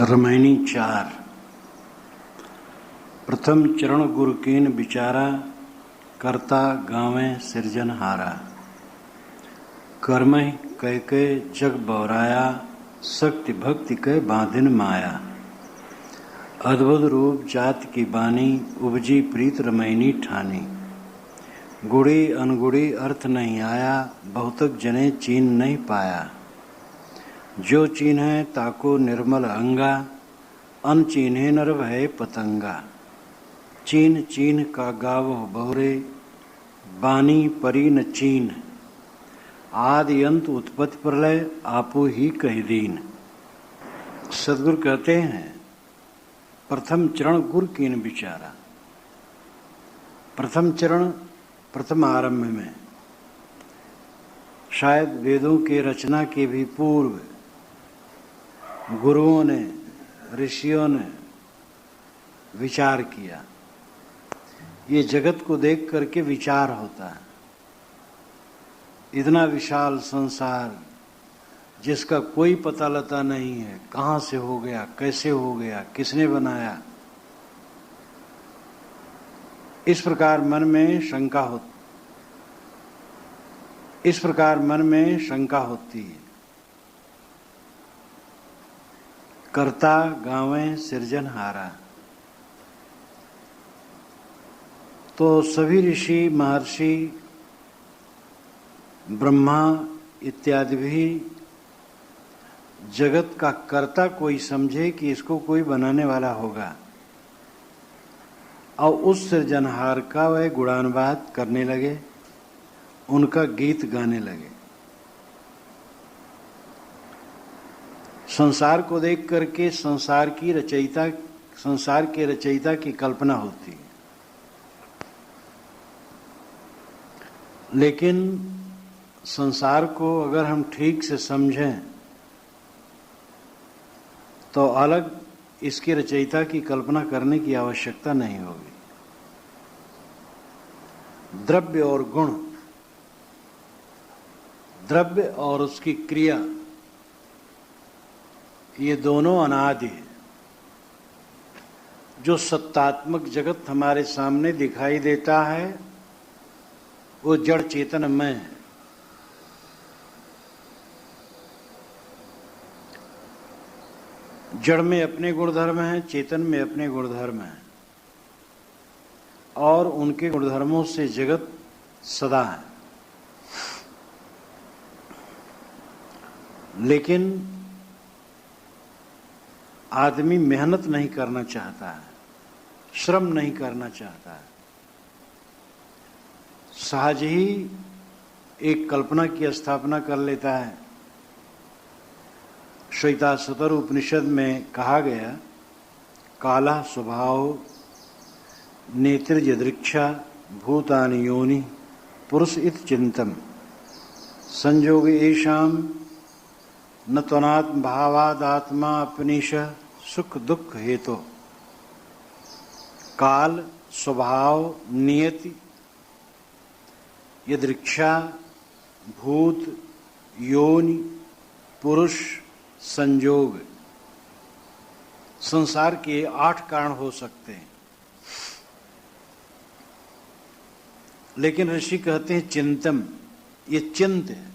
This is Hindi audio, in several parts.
रमैनी 4। प्रथम चरण गुरु कीन बिचारा, करता गावें सिरजनहारा। कर्महि कह के जग बौराया, शक्ति भक्ति कह बांधिन माया। अद्भुत रूप जात की बानी, उपजी प्रीत रमैनी ठानी। गुड़ी अनगुड़ी अर्थ नहीं आया, बहुतक जने चीन नहीं पाया। जो चीन्हे ताको निर्मल अंगा, अनचीन्हे नर भय पतंगा। चीन चीन का गावो बहुरे, बानी परी न चीन। आदि अंत उत्पत्ति प्रलय, आपो ही कह दीन। सदगुरु कहते हैं प्रथम चरण गुरु कीन बिचारा। प्रथम चरण प्रथम आरंभ में शायद वेदों के रचना के भी पूर्व गुरुओं ने, ऋषियों ने विचार किया। ये जगत को देख करके विचार होता है। इतना विशाल संसार जिसका कोई पता लता नहीं है, कहाँ से हो गया, कैसे हो गया, किसने बनाया, इस प्रकार मन में शंका होती है। करता गावें सिरजनहारा। तो सभी ऋषि महर्षि ब्रह्मा इत्यादि भी जगत का कर्ता कोई समझे कि इसको कोई बनाने वाला होगा, और उस सृजनहार का वह गुणानुवाद करने लगे, उनका गीत गाने लगे। संसार को देख करके संसार के रचयिता की कल्पना होती है, लेकिन संसार को अगर हम ठीक से समझें तो अलग इसके रचयिता की कल्पना करने की आवश्यकता नहीं होगी। द्रव्य और गुण, द्रव्य और उसकी क्रिया, ये दोनों अनादि है। जो सत्तात्मक जगत हमारे सामने दिखाई देता है वो जड़ चेतनमय है। जड़ में अपने गुणधर्म हैं, चेतन में अपने गुणधर्म हैं, और उनके गुणधर्मों से जगत सदा है। लेकिन आदमी मेहनत नहीं करना चाहता है, श्रम नहीं करना चाहता है। सहज ही एक कल्पना की स्थापना कर लेता है। श्वेताश्वतर उपनिषद में कहा गया, काला स्वभाव नेत्र यदृक्षा भूतानि योनि पुरुष इत चिंतम संयोग एषाम न त्वनात्म भावादात्मा अपनीश सुख दुख हेतु। काल, स्वभाव, नियति, यदृक्षा, भूत, योनि, पुरुष, संयोग, संसार के 8 कारण हो सकते हैं। लेकिन ऋषि कहते हैं चिंतम, ये चिंत है।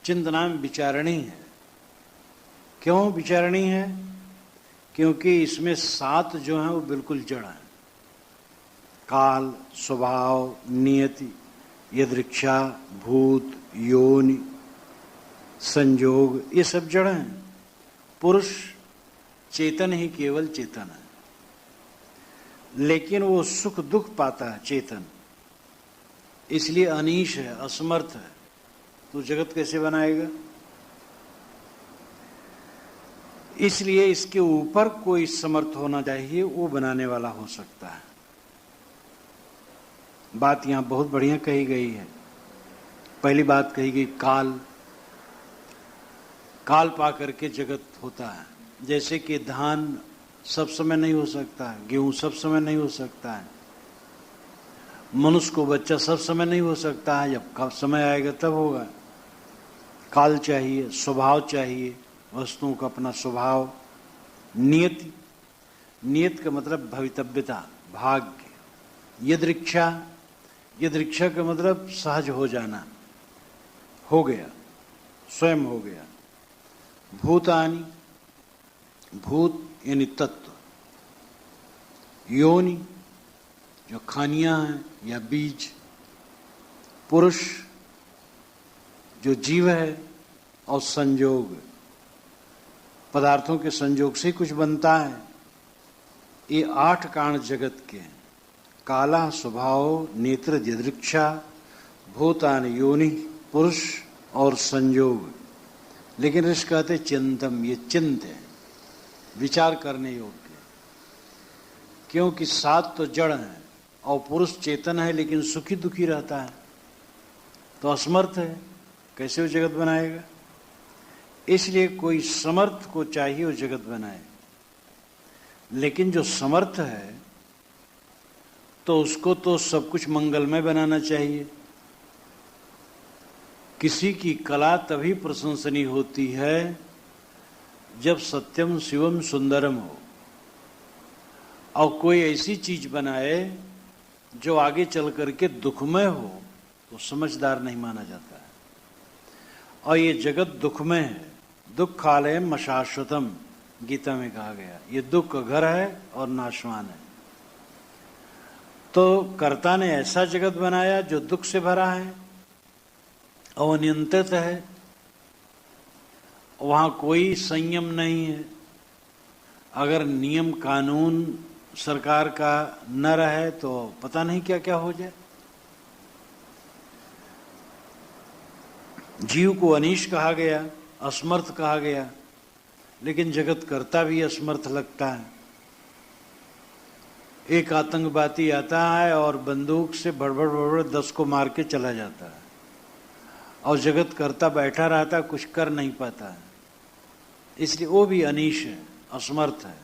चिंत नाम विचारणी है। क्यों विचारणी है? क्योंकि इसमें 7 जो हैं वो बिल्कुल जड़ हैं। काल, स्वभाव, नियति, यदृक्षा, भूत, योनि, संयोग, ये सब जड़ हैं। पुरुष चेतन ही केवल चेतन है, लेकिन वो सुख दुख पाता है चेतन, इसलिए अनीश है, असमर्थ है। तो जगत कैसे बनाएगा? इसलिए इसके ऊपर कोई समर्थ होना चाहिए, वो बनाने वाला हो सकता है। बात यहां बहुत बढ़िया कही गई है। पहली बात कही गई काल। काल पा करके जगत होता है। जैसे कि धान सब समय नहीं हो सकता है, गेहूं सब समय नहीं हो सकता है, मनुष्य को बच्चा सब समय नहीं हो सकता है, जब समय आएगा तब होगा। काल चाहिए, स्वभाव चाहिए, वस्तुओं का अपना स्वभाव, नियति, नियत का मतलब भवितव्यता, भाग्य। यदृक्षा, यदृक्षा का मतलब सहज हो जाना, हो गया, स्वयं हो गया। भूतानि, भूत यानी तत्व। योनि जो खानियां हैं या बीज। पुरुष जो जीव है, और संयोग पदार्थों के संयोग से कुछ बनता है। ये 8 कारण जगत के हैं। काला स्वभाव, नेत्र, यदृक्षा, भूतान, योनि, पुरुष और संयोग। लेकिन ऋषि कहते चिंतम, ये चिंत है, विचार करने योग्य। क्योंकि 7 तो जड़ हैं और पुरुष चेतन है, लेकिन सुखी दुखी रहता है, तो असमर्थ है, कैसे वो जगत बनाएगा। इसलिए कोई समर्थ को चाहिए वो जगत बनाए। लेकिन जो समर्थ है तो उसको तो सब कुछ मंगलमय बनाना चाहिए। किसी की कला तभी प्रशंसनीय होती है जब सत्यम शिवम सुंदरम हो, और कोई ऐसी चीज बनाए जो आगे चल करके दुखमय हो तो समझदार नहीं माना जाता है। और ये जगत दुखमय है। दुखालयम अशाश्वतम गीता में कहा गया, ये दुख का घर है और नाशवान है। तो कर्ता ने ऐसा जगत बनाया जो दुख से भरा है और अनियंत्रित है, वहां कोई संयम नहीं है। अगर नियम कानून सरकार का न रहे तो पता नहीं क्या क्या हो जाए। जीव को अनीश कहा गया, असमर्थ कहा गया, लेकिन जगत करता भी असमर्थ लगता है। एक आतंकवादी आता है और बंदूक से बड़बड़ बड़बड़ 10 को मार के चला जाता है, और जगत करता बैठा रहता, कुछ कर नहीं पाता है। इसलिए वो भी अनीश है, असमर्थ है।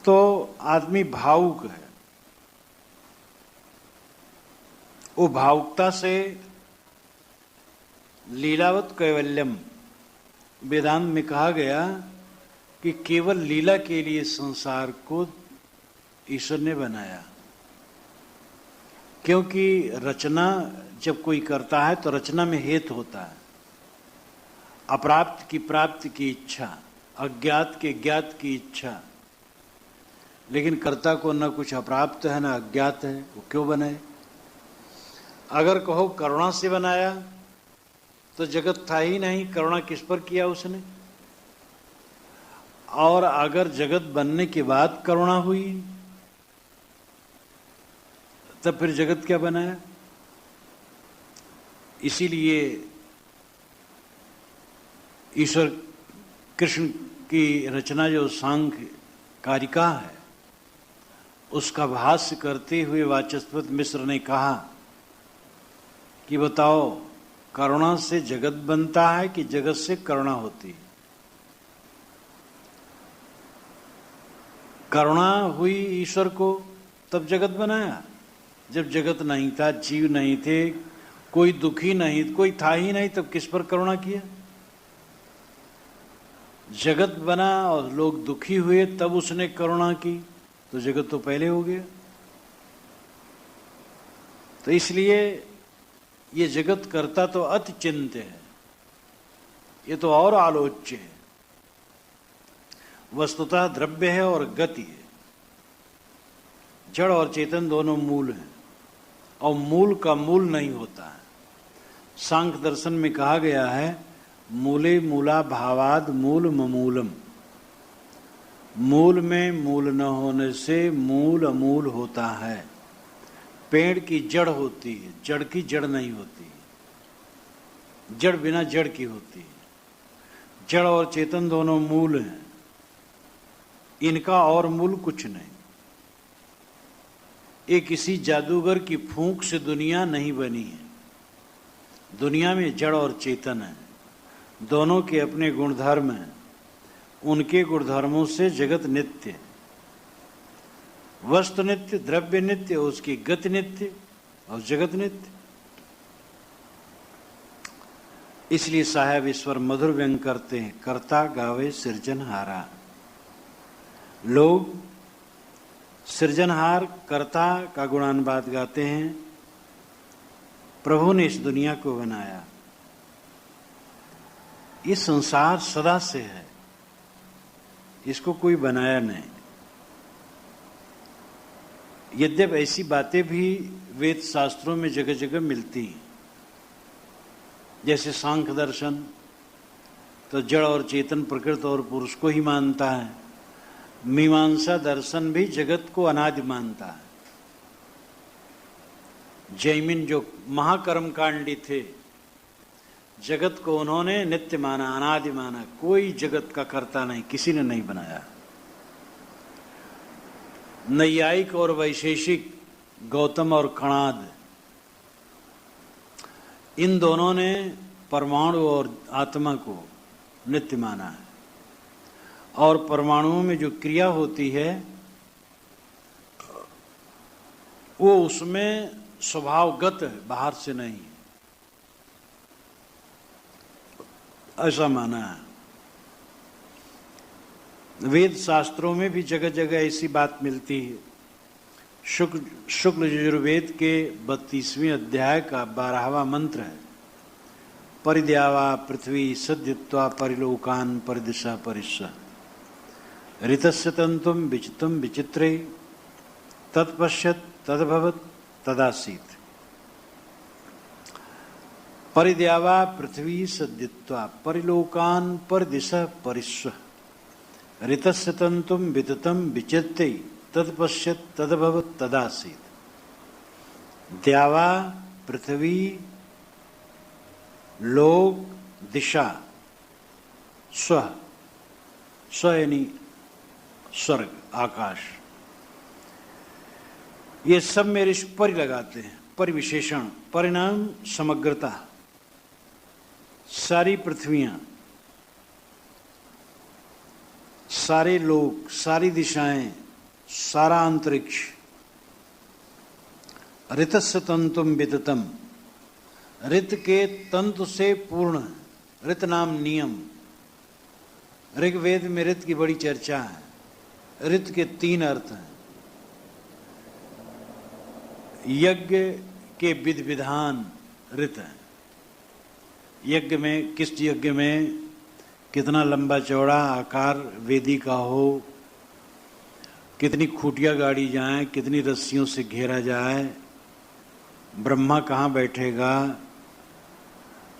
तो आदमी भावुक है। वो भावुकता से लीलावत कैवल्यम, वेदांत में कहा गया कि केवल लीला के लिए संसार को ईश्वर ने बनाया। क्योंकि रचना जब कोई करता है तो रचना में हेतु होता है। अप्राप्त की प्राप्ति की इच्छा, अज्ञात के ज्ञात की इच्छा। लेकिन कर्ता को न कुछ अप्राप्त है न अज्ञात है, वो क्यों बनाए। अगर कहो करुणा से बनाया तो जगत था ही नहीं, करुणा किस पर किया उसने। और अगर जगत बनने के बाद करुणा हुई तब फिर जगत क्या बनाया। इसीलिए ईश्वर कृष्ण की रचना जो सांख्य कारिका है, उसका भाष्य करते हुए वाचस्पति मिश्र ने कहा कि बताओ, करुणा से जगत बनता है कि जगत से करुणा होती है। करुणा हुई ईश्वर को तब जगत बनाया। जब जगत नहीं था, जीव नहीं थे, कोई दुखी नहीं, कोई था ही नहीं, तब किस पर करुणा किया। जगत बना और लोग दुखी हुए तब उसने करुणा की, तो जगत तो पहले हो गया। तो इसलिए ये जगत करता तो अति चिंत्य है, ये तो और आलोच्य है। वस्तुतः द्रव्य है और गति है। जड़ और चेतन दोनों मूल हैं, और मूल का मूल नहीं होता है। सांख्य दर्शन में कहा गया है, मूले मूला भावाद मूल ममूलम। मूल में मूल न होने से मूल अमूल होता है। पेड़ की जड़ होती है, जड़ की जड़ नहीं होती। जड़ बिना जड़ की होती है। जड़ और चेतन दोनों मूल हैं, इनका और मूल कुछ नहीं। ये किसी जादूगर की फूंक से दुनिया नहीं बनी है। दुनिया में जड़ और चेतन है, दोनों के अपने गुणधर्म हैं। उनके गुणधर्मों से जगत नित्य है। वस्तु नित्य, द्रव्य नित्य, उसकी गति नित्य और जगत नित्य। इसलिए साहेब ईश्वर मधुर व्यंग करते हैं, कर्ता गावे सृजनहारा। लोग सृजनहार कर्ता का गुणानुवाद गाते हैं। प्रभु ने इस दुनिया को बनाया। ये संसार सदा से है, इसको कोई बनाया नहीं। यद्यपि ऐसी बातें भी वेद शास्त्रों में जगह जगह मिलती हैं, जैसे सांख्य दर्शन तो जड़ और चेतन, प्रकृति और पुरुष को ही मानता है। मीमांसा दर्शन भी जगत को अनादि मानता है। जैमिन जो महाकर्मकांडी थे, जगत को उन्होंने नित्य माना, अनादि माना। कोई जगत का कर्ता नहीं, किसी ने नहीं बनाया। नैयायिक और वैशेषिक गौतम और कणाद, इन दोनों ने परमाणु और आत्मा को नित्य माना है। और परमाणुओं में जो क्रिया होती है वो उसमें स्वभावगत है, बाहर से नहीं, ऐसा माना है। वेद शास्त्रों में भी जगह जगह ऐसी बात मिलती है। शुक्ल यजुर्वेद के 32वें अध्याय का 12वां मंत्र है, परिद्यावा पृथ्वी सद्यत्वा परिलोकान परिदिशा परिस्स ऋतस्य तंतुम विचितुम विचित्रे तत्पश्यत तद्भवत तदासीत। परिद्यावा पृथ्वी सद्यत्वा परिलोकान परिदिशा परिस्स ऋतस्य तंतुम विततम विचित्रे तत्पश्यत तद्भवत तदासीत। द्यावा पृथ्वी लोक दिशा स्व, स्व यानी स्वर्ग आकाश, ये सब मेरे पर लगाते हैं। परिविशेषण, परिणाम समग्रता, सारी पृथ्वियां, सारे लोक, सारी दिशाएं, सारा अंतरिक्ष। ऋतस्य तंतुम विततम, ऋत के तंतु से पूर्ण, ऋत नाम नियम। ऋग्वेद में ऋत की बड़ी चर्चा है। ऋत के 3 अर्थ हैं। यज्ञ के विधि विधान ऋत है। यज्ञ में, किस यज्ञ में कितना लंबा चौड़ा आकार वेदी का हो, कितनी खूटियां गाड़ी जाए, कितनी रस्सियों से घेरा जाए, ब्रह्मा कहाँ बैठेगा,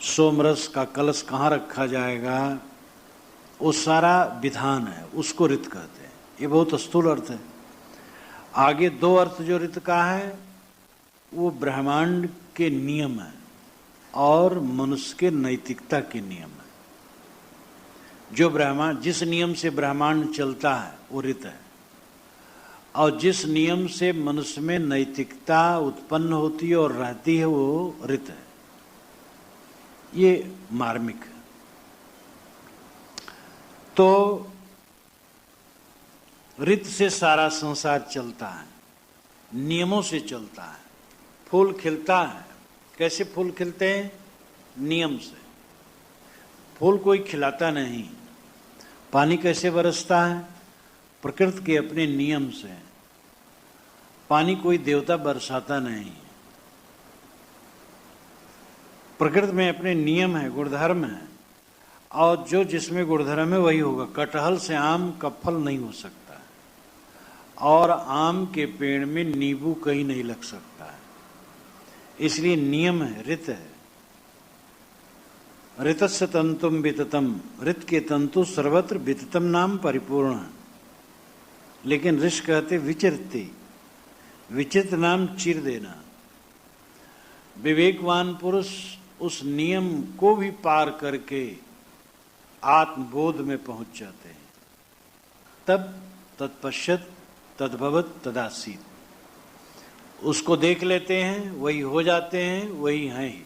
सोमरस का कलश कहाँ रखा जाएगा, वो सारा विधान है, उसको ऋत कहते हैं। ये बहुत स्थूल अर्थ है। आगे 2 अर्थ जो ऋत का है वो ब्रह्मांड के नियम है और मनुष्य के नैतिकता के नियम है। जो ब्रह्मांड, जिस नियम से ब्रह्मांड चलता है वो ऋत है, और जिस नियम से मनुष्य में नैतिकता उत्पन्न होती है और रहती है वो ऋत है। ये मार्मिक है। तो ऋत से सारा संसार चलता है, नियमों से चलता है। फूल खिलता है, कैसे फूल खिलते हैं? नियम से। फूल कोई खिलाता नहीं। पानी कैसे बरसता है? प्रकृति के अपने नियम से। पानी कोई देवता बरसाता नहीं। प्रकृति में अपने नियम है, गुणधर्म है, और जो जिसमें गुणधर्म है वही होगा। कटहल से आम का फल नहीं हो सकता, और आम के पेड़ में नींबू कहीं नहीं लग सकता है। इसलिए नियम है, ऋत है। ऋतस्य तंतुम विततम, ऋत के तंतु सर्वत्र, विततम नाम परिपूर्ण। लेकिन ऋषि कहते विचिरते, विचित्र नाम चीर देना। विवेकवान पुरुष उस नियम को भी पार करके आत्मबोध में पहुंच जाते हैं। तब तत्पश्यत तद्भवत तदासीत, उसको देख लेते हैं, वही हो जाते हैं, वही हैं ही।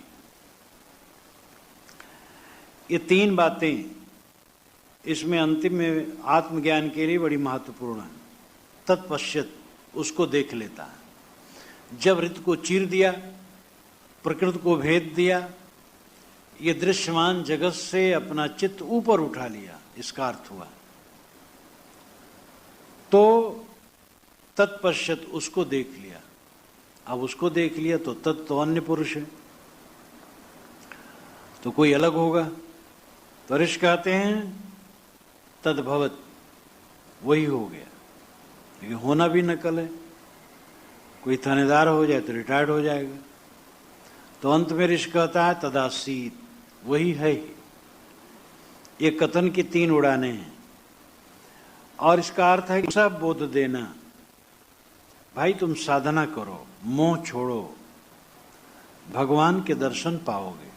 ये 3 बातें इसमें अंतिम में आत्मज्ञान के लिए बड़ी महत्वपूर्ण है। तत्पश्यत, उसको देख लेता है। जब ऋतु को चीर दिया, प्रकृति को भेद दिया, ये दृश्यमान जगत से अपना चित्त ऊपर उठा लिया, इसका अर्थ हुआ। तो तत्पश्चात उसको देख लिया। अब उसको देख लिया तो तत् तो अन्य पुरुष है, तो कोई अलग होगा। तो ऋषि कहते हैं तद्भवत, वही हो गया। लेकिन होना भी नकल है, कोई थानेदार हो जाए तो रिटायर्ड हो जाएगा। तो अंत में ऋषि कहता है तदासीत, वही है ही। ये कथन की 3 उड़ानें हैं और इसका अर्थ है कि सब बोध देना, भाई तुम साधना करो, मोह छोड़ो, भगवान के दर्शन पाओगे।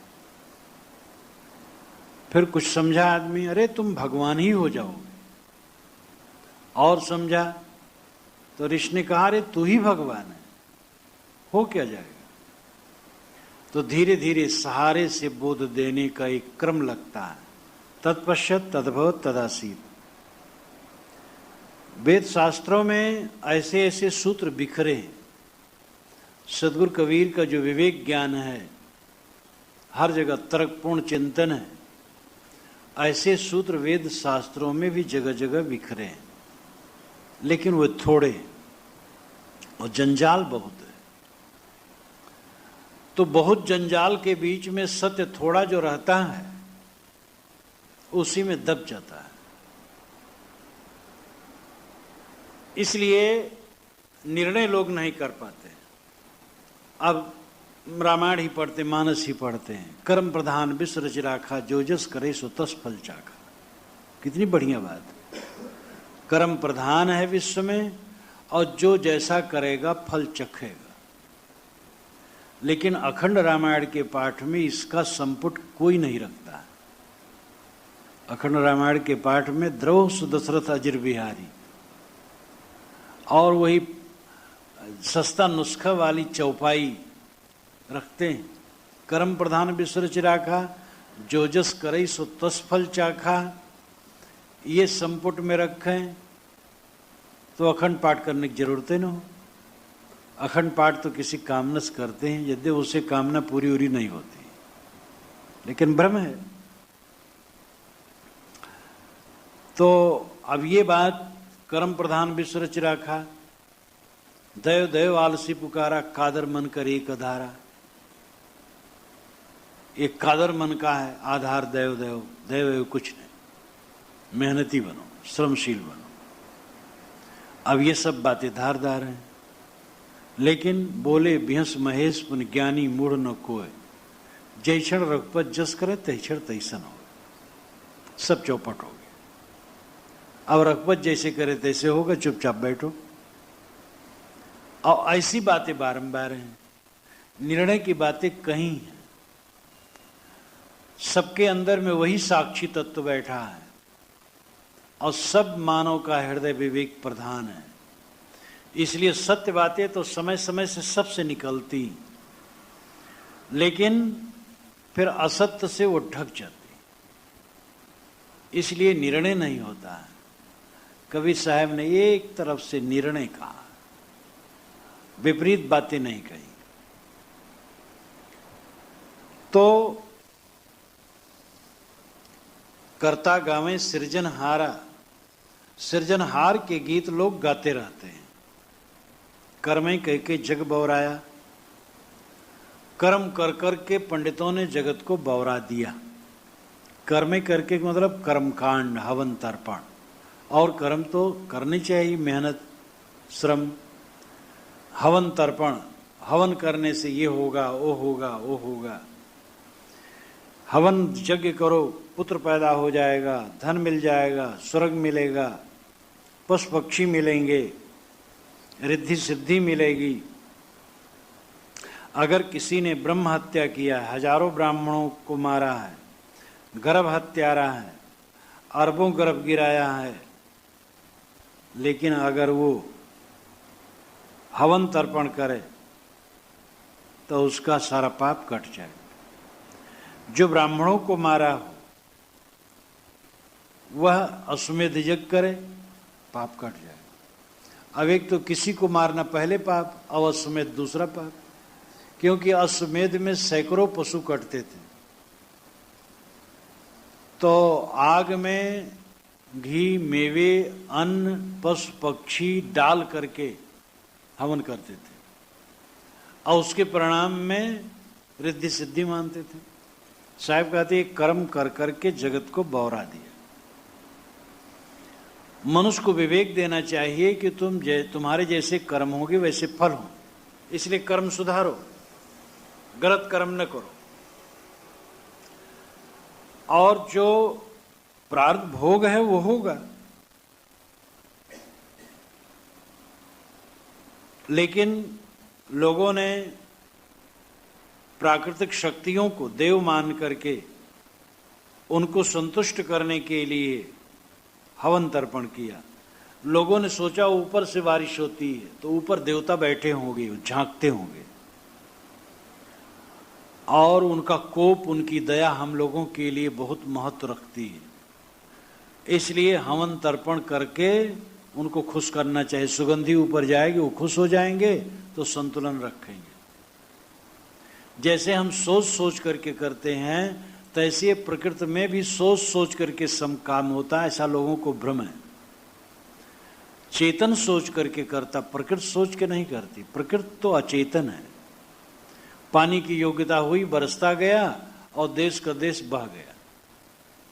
फिर कुछ समझा आदमी, अरे तुम भगवान ही हो जाओगे। और समझा तो ऋषि ने कहा, अरे तू ही भगवान है, हो क्या जाएगा। तो धीरे धीरे सहारे से बोध देने का एक क्रम लगता है। तत्पश्चात तद्भवत तदासीत। वेद शास्त्रों में ऐसे ऐसे सूत्र बिखरे हैं। सदगुरु कबीर का जो विवेक ज्ञान है, हर जगह तर्कपूर्ण चिंतन है, ऐसे सूत्र वेद शास्त्रों में भी जगह जगह बिखरे हैं। लेकिन वो थोड़े और जंजाल बहुत है। तो बहुत जंजाल के बीच में सत्य थोड़ा जो रहता है, उसी में दब जाता है। इसलिए निर्णय लोग नहीं कर पाते। अब रामायण ही पढ़ते, मानस ही पढ़ते हैं। कर्म प्रधान विश्व रच राखा, जो जस करे सो तस फल चाखा। कितनी बढ़िया बात है। कर्म प्रधान है विश्व में, और जो जैसा करेगा फल चखेगा। लेकिन अखंड रामायण के पाठ में इसका संपुट कोई नहीं रखता है। अखंड रामायण के पाठ में द्रोह सुदशरथ अजिर बिहारी, और वही सस्ता नुस्खा वाली चौपाई रखते हैं। कर्म प्रधान विश्व रच राखा, जो जस करई सो तस फल चाखा। ये संपुट में रखें तो अखंड पाठ करने की जरूरत न हो। अखंड पाठ तो किसी कामना से करते हैं, यद्यपि उससे कामना पूरी उरी नहीं होती, लेकिन भ्रम है। तो अब ये बात, कर्म प्रधान विश्व रच राखा, दैव दैव आलसी पुकारा, कादर मन कर एक आधारा। एक कादर मन का है आधार, दैव दैव दैव कुछ नहीं। मेहनती बनो, श्रमशील बनो। अब ये सब बातें धारदार हैं। लेकिन बोले बिहस महेश पुन ज्ञानी मूढ़ न कोय, जय क्षण रघुपत जस करे तय क्षण तैसन हो। सब चौपट हो गए। अब रघुपत जैसे करे तैसे होगा, चुपचाप बैठो। और ऐसी बातें बारंबार हैं। निर्णय की बातें कहीं हैं। सबके अंदर में वही साक्षी तत्व बैठा है, और सब मानव का हृदय विवेक प्रधान है। इसलिए सत्य बातें तो समय समय से सबसे निकलती, लेकिन फिर असत्य से वो ढक जाती। इसलिए निर्णय नहीं होता है। कबीर साहब ने एक तरफ से निर्णय कहा, विपरीत बातें नहीं कही। तो कर्ता गावें सृजनहारा, सृजनहार के गीत लोग गाते रहते हैं। कर्में कह के जग बौराया, कर्म कर कर के पंडितों ने जगत को बौरा दिया। कर्में करके मतलब कर्मकांड, हवन तर्पण। और कर्म तो करनी चाहिए, मेहनत श्रम। हवन तर्पण, हवन करने से ये होगा, वो होगा, वो होगा। हवन यज्ञ करो, पुत्र पैदा हो जाएगा, धन मिल जाएगा, स्वर्ग मिलेगा, पशु पक्षी मिलेंगे, रिद्धि सिद्धि मिलेगी। अगर किसी ने ब्रह्म हत्या किया है, हजारों ब्राह्मणों को मारा है, गर्भ हत्यारा है, अरबों गर्भ गिराया है, लेकिन अगर वो हवन तर्पण करे तो उसका सारा पाप कट जाए। जो ब्राह्मणों को मारा हो वह अश्वमेध यज्ञ करे, पाप कट जाए। अब एक तो किसी को मारना पहले पाप, और अश्वमेध दूसरा पाप। क्योंकि अश्वमेध में सैकड़ों पशु कटते थे, तो आग में घी, मेवे, अन्न, पशु पक्षी डाल करके हवन करते थे और उसके परिणाम में रिद्धि सिद्धि मानते थे। साहब कहते हैं कर्म कर करके जगत को बौरा दिया। मनुष्य को विवेक देना चाहिए कि तुम्हारे जैसे कर्म होंगे वैसे फल हो, इसलिए कर्म सुधारो, गलत कर्म न करो। और जो प्रारब्ध भोग है वो होगा, लेकिन लोगों ने प्राकृतिक शक्तियों को देव मान करके उनको संतुष्ट करने के लिए हवन तर्पण किया। लोगों ने सोचा ऊपर से बारिश होती है तो ऊपर देवता बैठे होंगे, झांकते होंगे, और उनका कोप, उनकी दया हम लोगों के लिए बहुत महत्व रखती है। इसलिए हवन तर्पण करके उनको खुश करना चाहिए। सुगंधी ऊपर जाएगी, वो खुश हो जाएंगे तो संतुलन रखेंगे। जैसे हम सोच सोच करके करते हैं, तैसे प्रकृति में भी सोच सोच करके सम काम होता है, ऐसा लोगों को भ्रम है। चेतन सोच करके करता, प्रकृति सोच के नहीं करती। प्रकृति तो अचेतन है। पानी की योग्यता हुई, बरसता गया और देश का देश बह गया।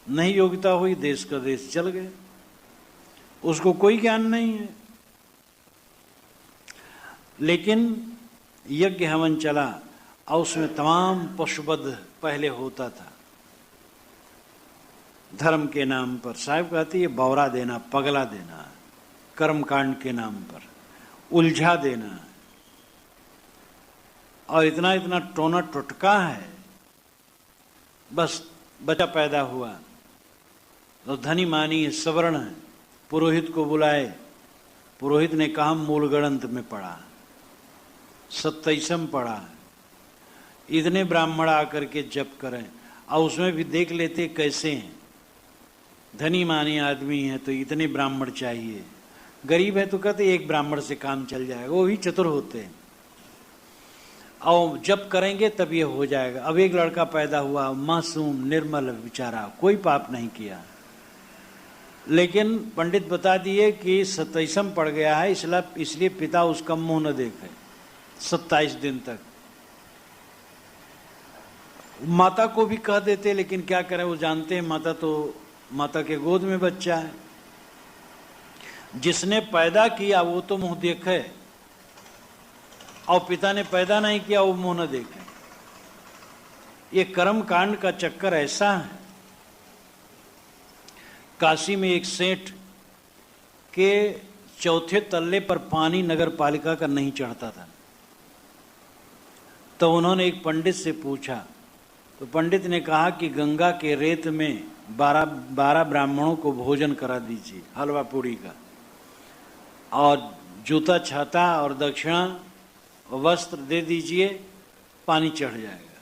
नहीं योग्यता हुई, देश का देश चल गया, उसको कोई ज्ञान नहीं है। लेकिन यज्ञ हवन चला और उसमें तमाम पशुवध पहले होता था धर्म के नाम पर। साहब कहते ये बौरा देना, पगला देना, कर्मकांड के नाम पर उलझा देना। और इतना इतना टोना टुटका है। बस बच्चा पैदा हुआ तो धनी मानी है, सवर्ण है, पुरोहित को बुलाए, पुरोहित ने कहा मूल गणंत में पढ़ा, 27 पढ़ा, इतने ब्राह्मण आकर के जप करें, और उसमें भी देख लेते कैसे हैं। धनी मानी आदमी है तो इतने ब्राह्मण चाहिए, गरीब है तो कहते एक ब्राह्मण से काम चल जाएगा, वो भी चतुर होते हैं, और जब करेंगे तब ये हो जाएगा। अब एक लड़का पैदा हुआ, मासूम निर्मल बेचारा, कोई पाप नहीं किया, लेकिन पंडित बता दिए कि 27 पड़ गया है, इसलिए पिता उसका मुंह न देखे 27 दिन तक। माता को भी कह देते, लेकिन क्या करें, वो जानते हैं माता के गोद में बच्चा है। जिसने पैदा किया वो तो मुंह देखे, और पिता ने पैदा नहीं किया वो मुंह न देखे। ये कर्म कांड का चक्कर ऐसा है। काशी में एक सेठ के चौथे तल्ले पर पानी नगर पालिका का नहीं चढ़ता था, तो उन्होंने एक पंडित से पूछा, तो पंडित ने कहा कि गंगा के रेत में 12 ब्राह्मणों को भोजन करा दीजिए, हलवा पूड़ी का, और जूता छाता और दक्षिणा वस्त्र दे दीजिए, पानी चढ़ जाएगा।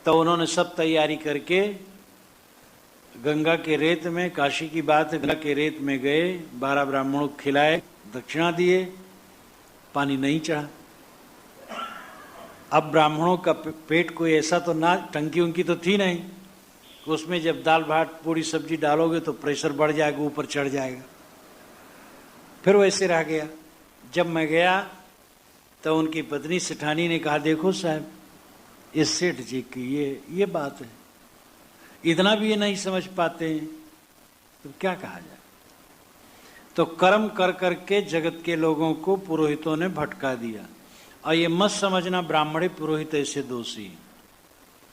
तो उन्होंने सब तैयारी करके गंगा के रेत में, काशी की बात है, गंगा के रेत में गए, 12 ब्राह्मणों को खिलाए, दक्षिणा दिए, पानी नहीं चढ़ा। अब ब्राह्मणों का पेट कोई ऐसा तो ना, टंकी उनकी तो थी नहीं, उसमें जब दाल भात पूरी सब्जी डालोगे तो प्रेशर बढ़ जाएगा, ऊपर चढ़ जाएगा। फिर वैसे रह गया। जब मैं गया तो उनकी पत्नी सेठानी ने कहा, देखो साहब, इस सेठ जी की ये बात है, इतना भी ये नहीं समझ पाते हैं, तो क्या कहा जाए। तो कर्म कर करके जगत के लोगों को पुरोहितों ने भटका दिया। और ये मत समझना ब्राह्मणी पुरोहित ऐसे दोषी,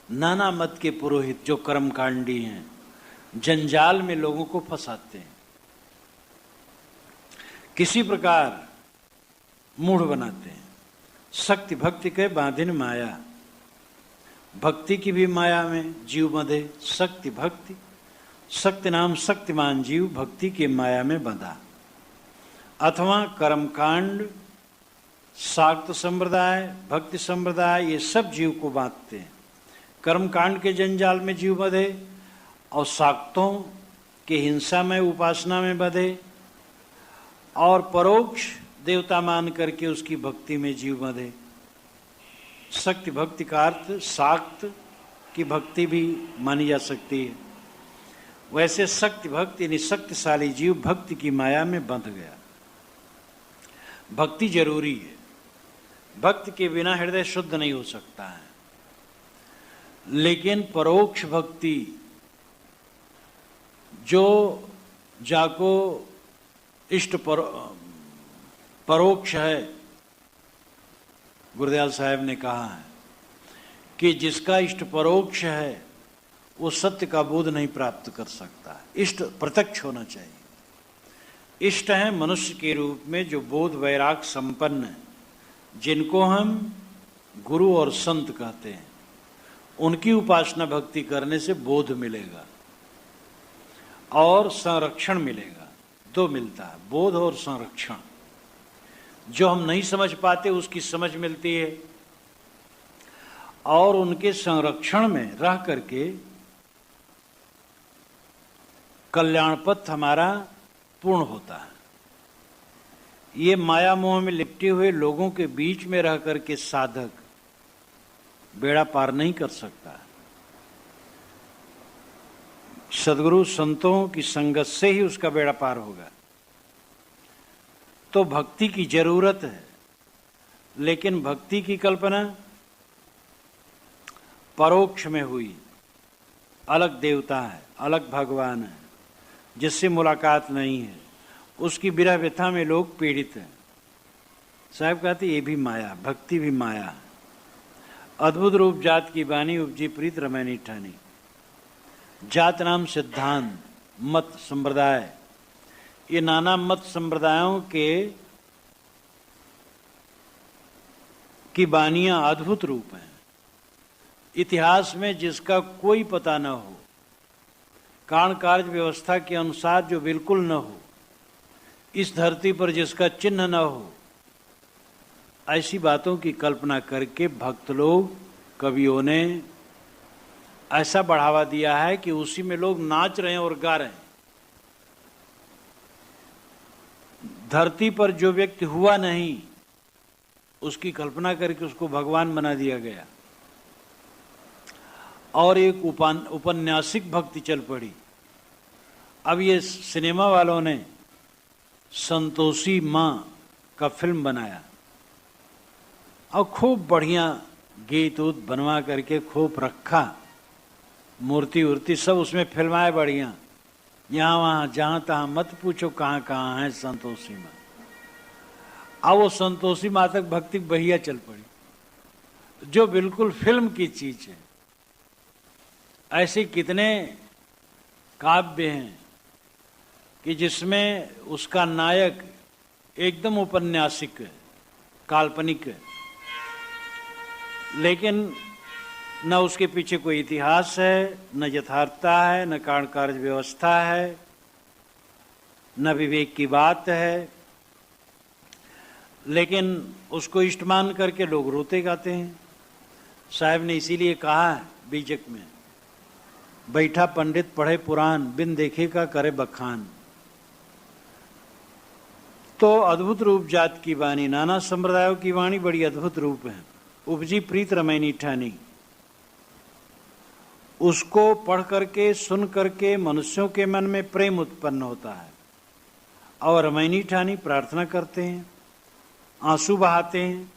नाना मत के पुरोहित जो कर्मकांडी हैं, जंजाल में लोगों को फंसाते हैं, किसी प्रकार मूढ़ बनाते हैं। शक्ति भक्ति के बांधिन माया, भक्ति की भी माया में जीव बंधे। शक्ति भक्ति, शक्ति नाम शक्तिमान जीव भक्ति के माया में बंधा। अथवा कर्मकांड, शाक्त संप्रदाय, भक्ति संप्रदाय, ये सब जीव को बांधते हैं। कर्मकांड के जंजाल में जीव बंधे और शाक्तों के हिंसा में, उपासना में बंधे, और परोक्ष देवता मान करके उसकी भक्ति में जीव बंधे। शक्ति भक्ति का अर्थ शाक्त की भक्ति भी मानी जा सकती है। वैसे शक्ति भक्ति यानी शक्तिशाली जीव भक्ति की माया में बंध गया। भक्ति जरूरी है, भक्ति के बिना हृदय शुद्ध नहीं हो सकता है। लेकिन परोक्ष भक्ति जो जाको इष्ट परोक्ष है, गुरुदयाल साहब ने कहा है कि जिसका इष्ट परोक्ष है वो सत्य का बोध नहीं प्राप्त कर सकता है। इष्ट प्रत्यक्ष होना चाहिए। इष्ट है मनुष्य के रूप में जो बोध वैराग संपन्न है, जिनको हम गुरु और संत कहते हैं। उनकी उपासना भक्ति करने से बोध मिलेगा और संरक्षण मिलेगा। दो मिलता है, बोध और संरक्षण। जो हम नहीं समझ पाते उसकी समझ मिलती है और उनके संरक्षण में रह करके कल्याण पथ हमारा पूर्ण होता है। ये माया मोह में लिपटे हुए लोगों के बीच में रह करके साधक बेड़ा पार नहीं कर सकता। सद्गुरु संतों की संगत से ही उसका बेड़ा पार होगा। तो भक्ति की जरूरत है, लेकिन भक्ति की कल्पना परोक्ष में हुई। अलग देवता है, अलग भगवान है, जिससे मुलाकात नहीं है, उसकी विरह व्यथा में लोग पीड़ित हैं। साहब कहते ये भी माया, भक्ति भी माया। अद्भुत रूप जात की बानी उपजी प्रीत रमैनी ठानी। जात नाम सिद्धांत मत संप्रदाय, ये नाना मत संप्रदायों की बानियां अद्भुत रूप हैं। इतिहास में जिसका कोई पता न हो, कारण कार्य व्यवस्था के अनुसार जो बिल्कुल न हो, इस धरती पर जिसका चिन्ह न हो, ऐसी बातों की कल्पना करके भक्त लोग कवियों ने ऐसा बढ़ावा दिया है कि उसी में लोग नाच रहे हैं और गा रहे हैं। धरती पर जो व्यक्ति हुआ नहीं उसकी कल्पना करके उसको भगवान बना दिया गया और एक उपन्यासिक भक्ति चल पड़ी। अब ये सिनेमा वालों ने संतोषी माँ का फिल्म बनाया और खूब बढ़िया गीत उत बनवा करके खूब रखा, मूर्ति उर्ति सब उसमें फिल्माए बढ़िया। यहाँ वहाँ जहाँ तहाँ मत पूछो कहाँ कहाँ है संतोषी माँ। अब वो संतोषी माँ तक भक्ति बहिया चल पड़ी, जो बिल्कुल फिल्म की चीज है। ऐसे कितने काव्य हैं कि जिसमें उसका नायक एकदम औपन्यासिक है, काल्पनिक है, लेकिन न उसके पीछे कोई इतिहास है, न यथार्थता है, न कारण कार्य व्यवस्था है, न विवेक की बात है, लेकिन उसको इष्ट मान करके लोग रोते गाते हैं। साहब ने इसीलिए कहा है बीजक में, बैठा पंडित पढ़े पुराण, बिन देखे का करे बखान। तो अद्भुत रूप जात की वाणी, नाना संप्रदायों की वाणी बड़ी अद्भुत रूप है। उपजी प्रीत रमैनी ठानी, उसको पढ़ करके सुन करके मनुष्यों के मन में प्रेम उत्पन्न होता है और रमैनी ठानी प्रार्थना करते हैं, आंसू बहाते हैं।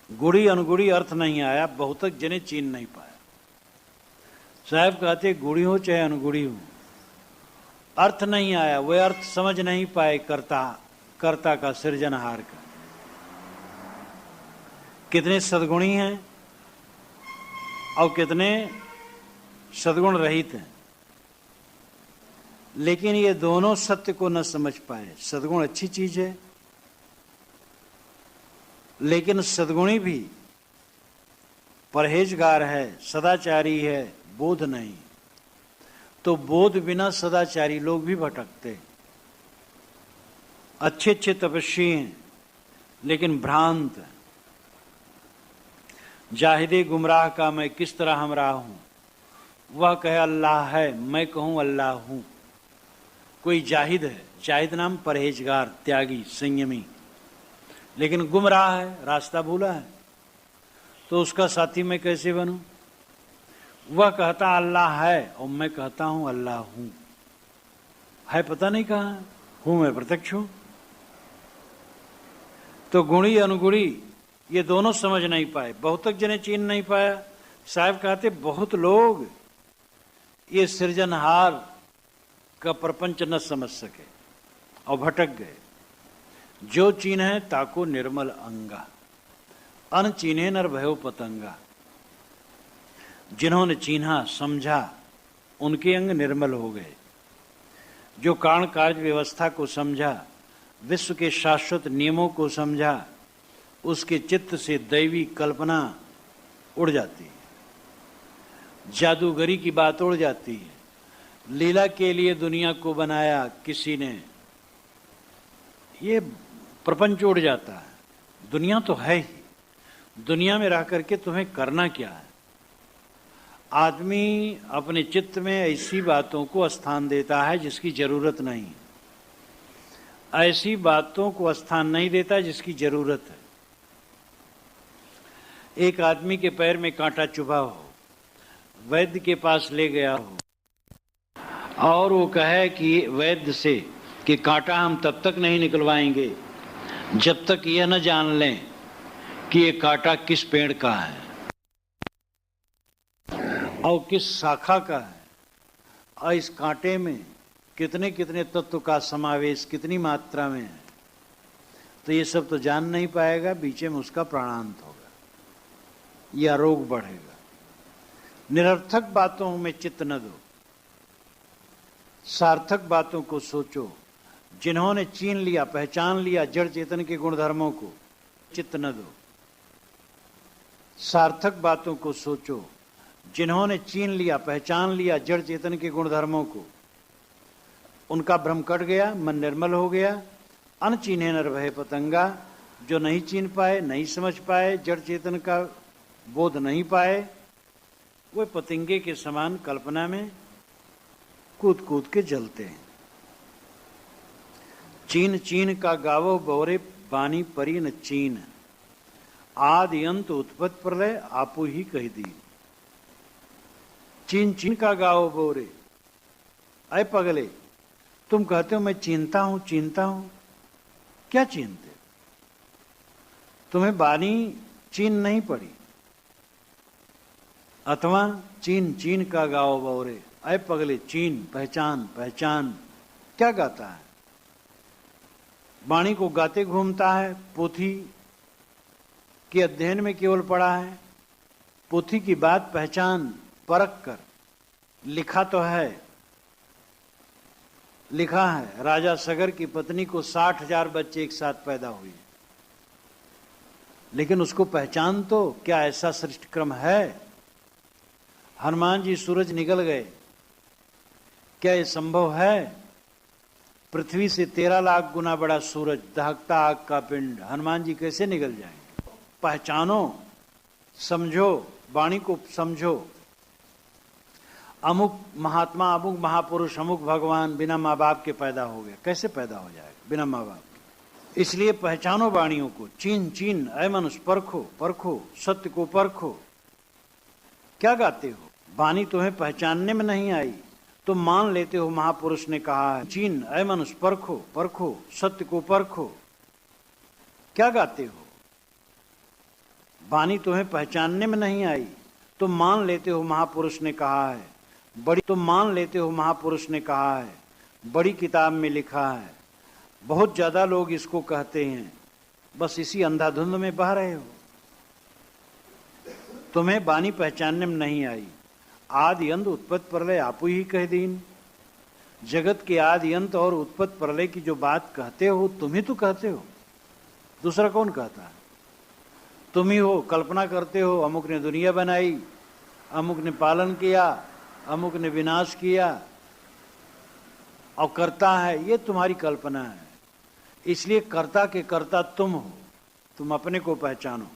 गुड़ी अनुगुड़ी अर्थ नहीं आया, बहुतक जने चीन नहीं पाया। साहब कहते गुड़ी हो चाहे अनुगुड़ी हो, अर्थ नहीं आया, वे अर्थ समझ नहीं पाए कर्ता का, सृजनहार का। कितने सद्गुणी हैं और कितने सद्गुण रहित हैं, लेकिन ये दोनों सत्य को न समझ पाए। सद्गुण अच्छी चीज है, लेकिन सद्गुणी भी परहेजगार है, सदाचारी है, बोध नहीं। तो बोध बिना सदाचारी लोग भी भटकते। अच्छे अच्छे तपस्वी हैं लेकिन भ्रांत हैं। जाहिदे गुमराह का मैं किस तरह हमराह हूं, वह कहे अल्लाह है, मैं कहूं अल्लाह हूं। कोई जाहिद है, जाहिद नाम परहेजगार, त्यागी, संयमी, लेकिन गुमराह है, रास्ता भूला है, तो उसका साथी मैं कैसे बनूं? वह कहता अल्लाह है और मैं कहता हूं अल्लाह हूं। है पता नहीं कहां, हूं मैं प्रत्यक्ष हूं। तो गुणी अनुगुणी ये दोनों समझ नहीं पाए, बहुतक जने चीन नहीं पाया। साहब कहते बहुत लोग ये सृजनहार का प्रपंच न समझ सके और भटक गए। जो चीन है ताको निर्मल अंगा, अन चीन्हे नर भयो पतंगा। जिन्होंने चीन्हा समझा उनके अंग निर्मल हो गए। जो कारण कार्य व्यवस्था को समझा, विश्व के शाश्वत नियमों को समझा, उसके चित्त से दैवी कल्पना उड़ जाती है, जादूगरी की बात उड़ जाती है। लीला के लिए दुनिया को बनाया किसी ने, ये प्रपंच उड़ जाता है। दुनिया तो है ही, दुनिया में रह करके तुम्हें करना क्या है। आदमी अपने चित्त में ऐसी बातों को स्थान देता है जिसकी जरूरत नहीं, ऐसी बातों को स्थान नहीं देता जिसकी जरूरत है। एक आदमी के पैर में कांटा चुभा हो, वैद्य के पास ले गया हो और वो कहे कि वैद्य से कि कांटा हम तब तक नहीं निकलवाएंगे जब तक यह न जान लें कि ये कांटा किस पेड़ का है और किस शाखा का है और इस कांटे में कितने कितने तत्व का समावेश कितनी मात्रा में है। तो ये सब तो जान नहीं पाएगा, बीच में उसका प्राणांत होगा या रोग बढ़ेगा। निरर्थक बातों में चित्त न दो, सार्थक बातों को सोचो। जिन्होंने चीन लिया, पहचान लिया जड़ चेतन के गुणधर्मों को, चित्त न दो। सार्थक बातों को सोचो। जिन्होंने चीन लिया, पहचान लिया जड़ चेतन के गुणधर्मों को, उनका भ्रम कट गया, मन निर्मल हो गया। अनचीन्हे नर भय पतंगा, जो नहीं चीन पाए, नहीं समझ पाए, जड़ चेतन का बोध नहीं पाए, वो पतंगे के समान कल्पना में कूद कूद के जलते हैं। चीन चीन का गावो बौरे बानी परी न चीन, आदि अंत उत्पत्ति प्रलय आपू ही कह दी। चीन चीन का गावो बौरे, अय पगले तुम कहते हो मैं चीनता हूं चीनता हूं, क्या चीनते? तुम्हें बानी चीन नहीं पड़ी, अथवा चीन चीन का गाओ बौरे, अय पगले चीन पहचान पहचान, क्या गाता है? वाणी को गाते घूमता है, पोथी के अध्ययन में केवल पड़ा है। पोथी की बात पहचान परख कर, लिखा तो है, लिखा है राजा सगर की पत्नी को 60,000 बच्चे एक साथ पैदा हुए, लेकिन उसको पहचान तो, क्या ऐसा सृष्टि क्रम है? हनुमान जी सूरज निकल गए, क्या ये संभव है? पृथ्वी से 13 लाख गुना बड़ा सूरज, दहकता आग का पिंड, हनुमान जी कैसे निकल जाएंगे? पहचानो, समझो, वाणी को समझो। अमुक महात्मा, अमुक महापुरुष, अमुक भगवान बिना माँ बाप के पैदा हो गए, कैसे पैदा हो जाएगा बिना माँ बाप के? इसलिए पहचानो वाणियों को। चीन चीन अय मनुष्य परखो परखो, सत्य को परखो। क्या गाते हो? वाणी तुम्हें पहचानने में नहीं आई, तुम मान लेते हो महापुरुष ने कहा है। चीन अय मनुष्य परखो परखो, सत्य को परखो। क्या गाते हो? वाणी तुम्हें पहचानने में नहीं आई, तुम मान लेते हो महापुरुष ने कहा है। तुम मान लेते हो महापुरुष ने कहा है, बड़ी किताब में लिखा है। बहुत ज्यादा लोग इसको कहते हैं, बस इसी अंधाधुंध में बह रहे हो। तुम्हें वाणी पहचानने में नहीं आई। आदि अंत उत्पत्ति प्रलय आपू ही कह दीन। जगत के आदि अंत और उत्पत्ति प्रलय की जो बात कहते हो, तुम ही तो कहते हो, दूसरा कौन कहता है? तुम ही हो, कल्पना करते हो, अमुक ने दुनिया बनाई, अमुक ने पालन किया, अमुक ने विनाश किया और करता है, ये तुम्हारी कल्पना है। इसलिए कर्ता के कर्ता तुम हो, तुम अपने को पहचानो।